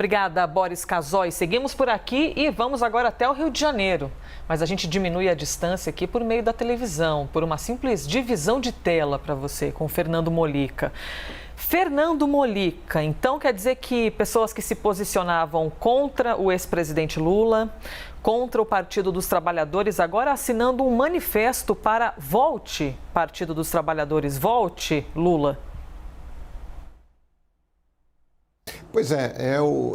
Obrigada, Boris Casoy. Seguimos por aqui e vamos agora até o Rio de Janeiro. Mas a gente diminui a distância aqui por meio da televisão, por uma simples divisão de tela para você, com o Fernando Mollica. Fernando Mollica, então quer dizer que pessoas que se posicionavam contra o ex-presidente Lula, contra o Partido dos Trabalhadores, agora assinando um manifesto para volte, Partido dos Trabalhadores, volte, Lula. Pois é,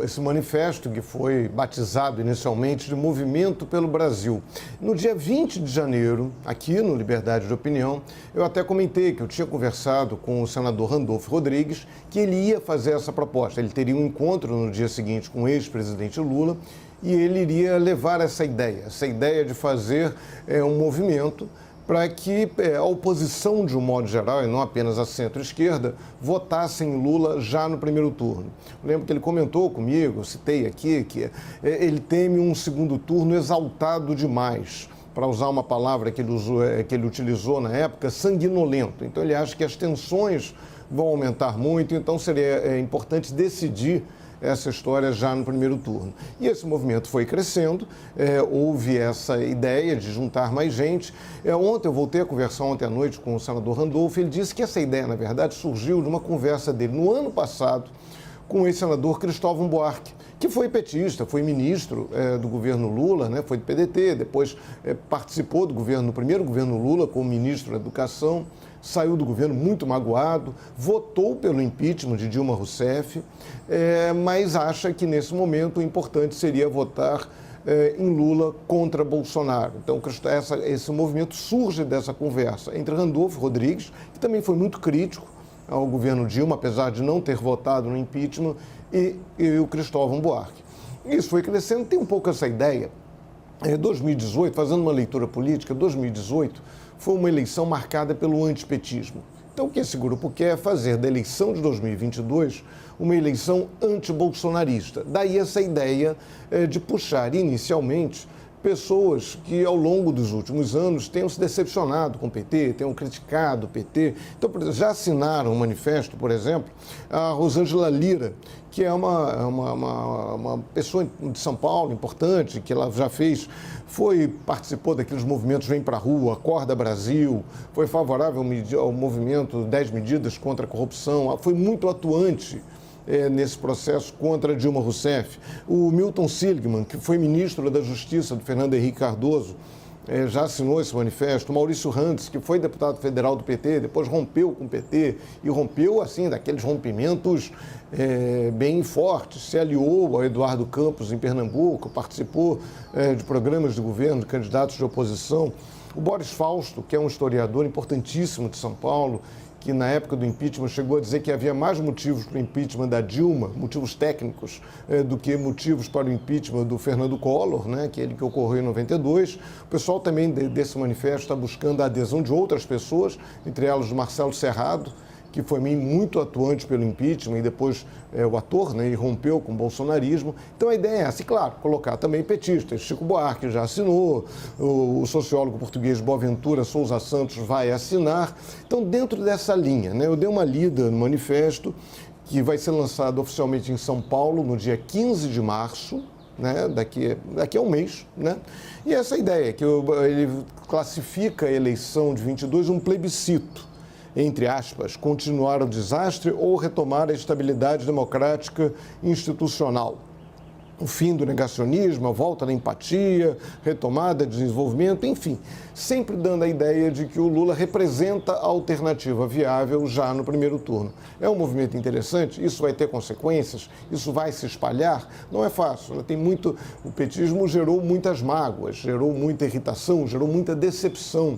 esse manifesto que foi batizado inicialmente de Movimento pelo Brasil. No dia 20 de janeiro, aqui no Liberdade de Opinião, eu até comentei que eu tinha conversado com o senador Randolfo Rodrigues que ele ia fazer essa proposta. Ele teria um encontro no dia seguinte com o ex-presidente Lula e ele iria levar essa ideia de fazer um movimento para que a oposição, de um modo geral, e não apenas a centro-esquerda, votassem Lula já no primeiro turno. Eu lembro que ele comentou comigo, eu citei aqui, que ele teme um segundo turno exaltado demais, para usar uma palavra que ele utilizou na época, sanguinolento. Então ele acha que as tensões vão aumentar muito, então seria importante decidir essa história já no primeiro turno. E esse movimento foi crescendo, houve essa ideia de juntar mais gente. Ontem eu voltei a conversar ontem à noite com o senador Randolfo, ele disse que essa ideia, na verdade, surgiu de uma conversa dele no ano passado com o ex-senador Cristóvão Buarque, que foi petista, foi ministro do governo Lula, né, foi do PDT, depois participou do primeiro governo Lula como ministro da Educação, saiu do governo muito magoado, votou pelo impeachment de Dilma Rousseff, mas acha que nesse momento o importante seria votar em Lula contra Bolsonaro. Então, esse movimento surge dessa conversa entre Randolfo Rodrigues, que também foi muito crítico ao governo Dilma, apesar de não ter votado no impeachment, e o Cristóvão Buarque. Isso foi crescendo, tem um pouco essa ideia. 2018, fazendo uma leitura política, 2018 foi uma eleição marcada pelo antipetismo. Então, o que esse grupo quer é fazer da eleição de 2022 uma eleição antibolsonarista. Daí essa ideia de puxar inicialmente pessoas que ao longo dos últimos anos tenham se decepcionado com o PT, tenham criticado o PT. Então, já assinaram um manifesto, por exemplo, a Rosângela Lira, que é uma pessoa de São Paulo importante, que ela já participou daqueles movimentos Vem Pra Rua, Acorda Brasil, foi favorável ao movimento 10 medidas contra a corrupção, foi muito atuante nesse processo contra Dilma Rousseff. O Milton Seligman, que foi ministro da Justiça do Fernando Henrique Cardoso, já assinou esse manifesto. O Maurício Randes, que foi deputado federal do PT, depois rompeu com o PT e rompeu, assim, daqueles rompimentos bem fortes. Se aliou ao Eduardo Campos em Pernambuco, participou de programas de governo, de candidatos de oposição. O Boris Fausto, que é um historiador importantíssimo de São Paulo, que na época do impeachment chegou a dizer que havia mais motivos para o impeachment da Dilma, motivos técnicos, do que motivos para o impeachment do Fernando Collor, né, aquele que ocorreu em 92. O pessoal também desse manifesto está buscando a adesão de outras pessoas, entre elas o Marcelo Serrado, que foi muito atuante pelo impeachment e depois o ator, né, e rompeu com o bolsonarismo. Então a ideia é essa, e claro, colocar também petistas. Chico Buarque já assinou, o sociólogo português Boaventura Sousa Santos vai assinar. Então, dentro dessa linha, né, eu dei uma lida no manifesto, que vai ser lançado oficialmente em São Paulo no dia 15 de março, né, daqui a um mês, né? E essa ideia, que ele classifica a eleição de 22 um plebiscito, entre aspas, continuar o desastre ou retomar a estabilidade democrática institucional. O fim do negacionismo, a volta da empatia, retomada de desenvolvimento, enfim, sempre dando a ideia de que o Lula representa a alternativa viável já no primeiro turno. É um movimento interessante, isso vai ter consequências, isso vai se espalhar, não é fácil, o petismo gerou muitas mágoas, gerou muita irritação, gerou muita decepção.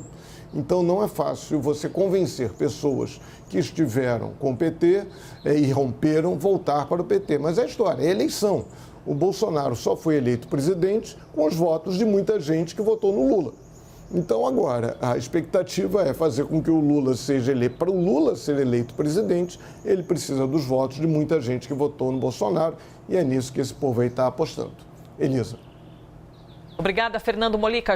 Então, não é fácil você convencer pessoas que estiveram com o PT e romperam voltar para o PT. Mas é história, é eleição. O Bolsonaro só foi eleito presidente com os votos de muita gente que votou no Lula. Então, agora, a expectativa é fazer com que o Lula seja eleito. Para o Lula ser eleito presidente, ele precisa dos votos de muita gente que votou no Bolsonaro. E é nisso que esse povo aí está apostando. Elisa. Obrigada, Fernando Mollica.